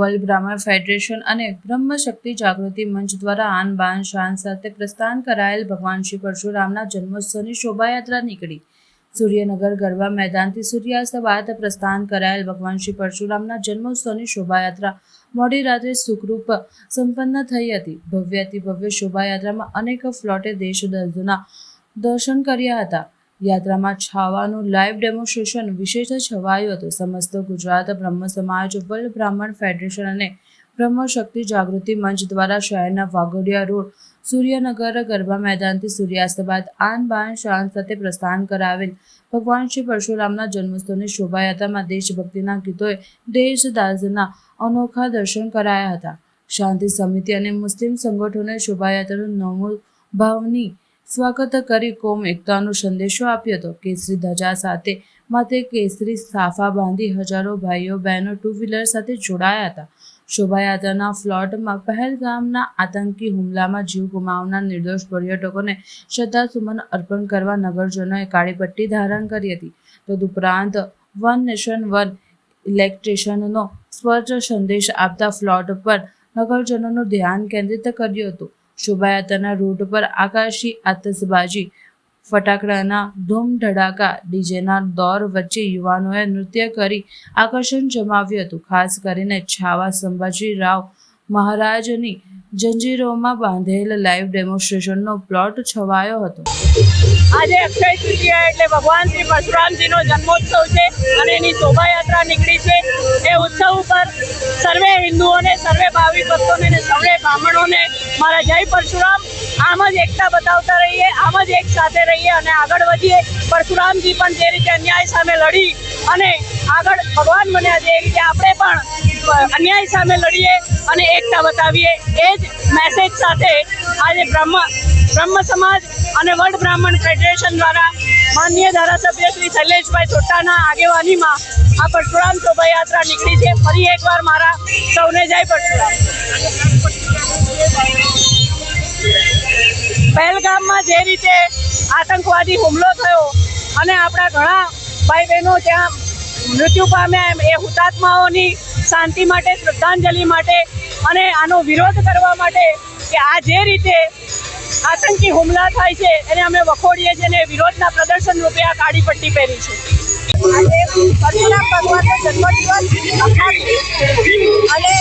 World બ્રાહ્મણ federation અને બ્રહ્મ શક્તિ જાગૃતિ મંચ દ્વારા આન બાન શાન સાથે પ્રસ્થાન કરાયેલ ભગવાન શ્રી પરશુરામના જન્મોત્સવની શોભાયાત્રા નીકળી। સૂર્યનગર ગરબા મેદાનથી સૂર્યાસ્ત બાદ પ્રસ્થાન કરાયેલ ભગવાન શ્રી પરશુરામના જન્મોત્સવની શોભાયાત્રા મોડી રાત્રે સુખરૂપ સંપન્ન થઈ હતી। ભવ્યાતિ ભવ્ય શોભાયાત્રામાં અનેક ફ્લોટે દેશદર્દીના દર્શન કર્યા હતા। યાત્રામાં છાવાનું લાઈવ ડેમોન્સ્ટ્રેશન વિશેષ છવાયું હતું। સમસ્ત ગુજરાત બ્રહ્મ સમાજ વર્લ્ડ બ્રાહ્મણ ફેડરેશન અને બ્રહ્મ શક્તિ જાગૃતિ મંચ દ્વારા શહેરના વાઘોડિયા રોડ સૂર્યનગર ગરબા મેદાનથી સૂર્યાસ્ત બાદ આન બાન શાન સાથે પ્રસ્થાન કરાવેલ ભગવાન શ્રી પરશુરામના જન્મોત્સવની શોભાયાત્રામાં દેશભક્તિના ગીતોએ દેશદાસના અનોખા દર્શન કરાયા હતા। શાંતિ સમિતિ અને મુસ્લિમ સંગઠનોએ શોભાયાત્રાનું નમો ભાવની સ્વાગત કરી કોમ એકતાનો સંદેશો આપ્યો હતો। કેસરી ધજા સાથે માથે કેસરી સાફા બાંધી હજારો ભાઈઓ બહેનો ટુ વ્હીલર સાથે જોડાયા હતા। શોભાયાત્રાના ફ્લોટમાં પહેલગામના આતંકી હુમલામાં જીવ ગુમાવનાર નિર્દોષ પર્યટકોને શ્રદ્ધાસુમન અર્પણ કરવા નગરજનોએ કાળી પટ્ટી ધારણ કરી હતી। તદુપરાંત વન નેશન વન ઇલેક્ટ્રિશનનો સ્પષ્ટ સંદેશ આપતા ફ્લોટ પર નગરજનોનું ધ્યાન કેન્દ્રિત કર્યું હતું। શોભાયાત્રાના રૂટ પર આકાશી આતશબાજી ફટાકડાના ધૂમ ધડાકા ડીજેના દોર વચ્ચે યુવાનોએ નૃત્ય કરી આકર્ષણ જમાવ્યું હતું। ખાસ કરીને છાવા સંભાજી રાવ મહારાજની જંજીરોમાં બાંધેલ લાઈવ ડેમોન્સ્ટ્રેશનનો પ્લોટ છવાયો હતો। આજે અક્ષય તૃતીયા એટલે ભગવાન શ્રી પરશુરામજીનો જન્મોત્સવ છે અને એની શોભાયાત્રા નીકળી છે। એ ઉત્સવ ઉપર સર્વે હિન્દુઓને, સર્વે ભાવિક ભક્તોને અને સર્વે બ્રાહ્મણોને મારા જય પરશુરામ। આમ જ એકતા બતાવતા રહીએ, આમ જ એક સાથે રહીએ અને આગળ વધીએ। પરશુરામજી પણ જે રીતે અન્યાય સામે લડી અને આગળ ભગવાન બન્યા છે એ રીતે આપણે પણ અન્યાય સામે લડીએ અને એકતા બતાવીએ। એ જ મેસેજ સાથે આજે બ્રહ્મ સમાજ અને વર્લ્ડ બ્રાહ્મણ ફેડરેશન દ્વારા માનનીય ધારાસભ્ય શ્રી શૈલેષભાઈ સોટાના આગેવાનીમાં આ પરશુરામ શોભાયાત્રા નીકળી છે। ફરી એકવાર મારા સૌને જય પરશુરામ। પહેલગામમાં જે રીતે આતંકવાદી હુમલો થયો અને આપણા ઘણા ભાઈ બહેનો ત્યાં મૃત્યુ પામ્યા, એ હુતાત્માઓની શાંતિ માટે, શ્રદ્ધાંજલિ માટે અને આનો વિરોધ કરવા માટે કે આ જે રીતે આતંકી હુમલા થાય છે એને અમે વખોડીએ છીએ અને વિરોધના પ્રદર્શન રૂપે આ કાળી પટ્ટી પહેરી છે। આજે પરશુરામ ભગવાનનો જન્મદિવસ અને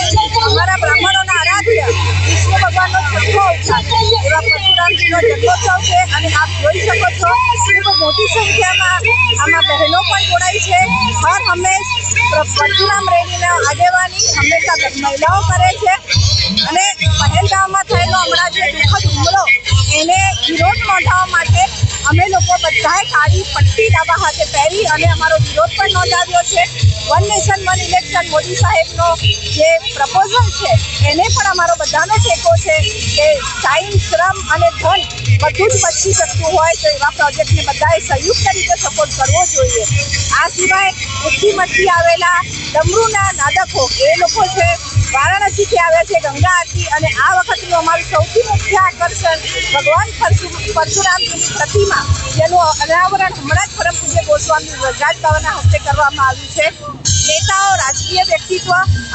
અમારા બ્રાહ્મણોના આરાધ્ય વિષ્ણુ ભગવાનનો છઠ્ઠો અવતાર એવા પરશુરામજીનો જન્મોત્સવ છે અને આપ જોઈ શકો છો ખૂબ મોટી સંખ્યામાં આમાં બહેનો પણ જોડાઈ છે। હર હંમેશ પરશુરામ રેલીના આગેવાની હંમેશા મહિલાઓ કરે છે અને પહેલગામમાં થયેલો હમણાં જે દુઃખદ હુમલો એને વિરોધ નોંધાવવા માટે અમે લોકો બધાએ કાળી પટ્ટી ડાબા હાથે પહેરી અને અમારો વિરોધ પણ નોંધાવ્યો છે। One nation one election Modi સાહેબનો જે પ્રપોઝલ છે એને પણ અમારો બધાનો ટેકો છે કે ટાઈમ, શ્રમ અને ધન બધું જ બચી શકતું હોય તો એવા પ્રોજેક્ટને બધાએ સંયુક્ત રીતે સપોર્ટ કરવો જોઈએ। આ સિવાય બુદ્ધિમતથી આવેલા ડમરૂના નાદકો એ લોકો છે, વારાણસીથી આવ્યા છે ગંગા આરતી અને આ વખતનું અમારું સૌથી મુખ્ય આકર્ષણ ભગવાન પરશુરામજીની પ્રતિમા જેનું અનાવરણ હમણાં જ પરમ પૂજ્ય ગોસ્વામી વ્રજરાજ બાવાના હસ્તે કરવામાં આવ્યું છે। નેતાઓ, રાજકીય વ્યક્તિત્વ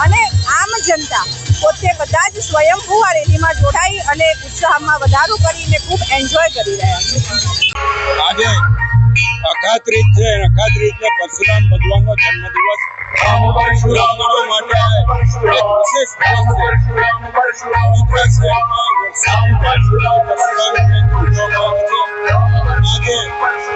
અને આમ જનતા પોતે બધા જ સ્વયંભૂ આ રેલીમાં જોડાઈ અને ઉત્સાહમાં વધારો કરીને ખૂબ એન્જોય કરી રહ્યા છે। આજે અખાત્રીજ છે, અખાત્રીજને પરશુરામ ભગવાનનો જન્મદિવસ બ્રાહ્મણો માટે એક વિશેષ દિવસ છે। વડોદરા શહેરમાં પરશુરામ જયંતિ ઉજવવામાં આવે છે। આજે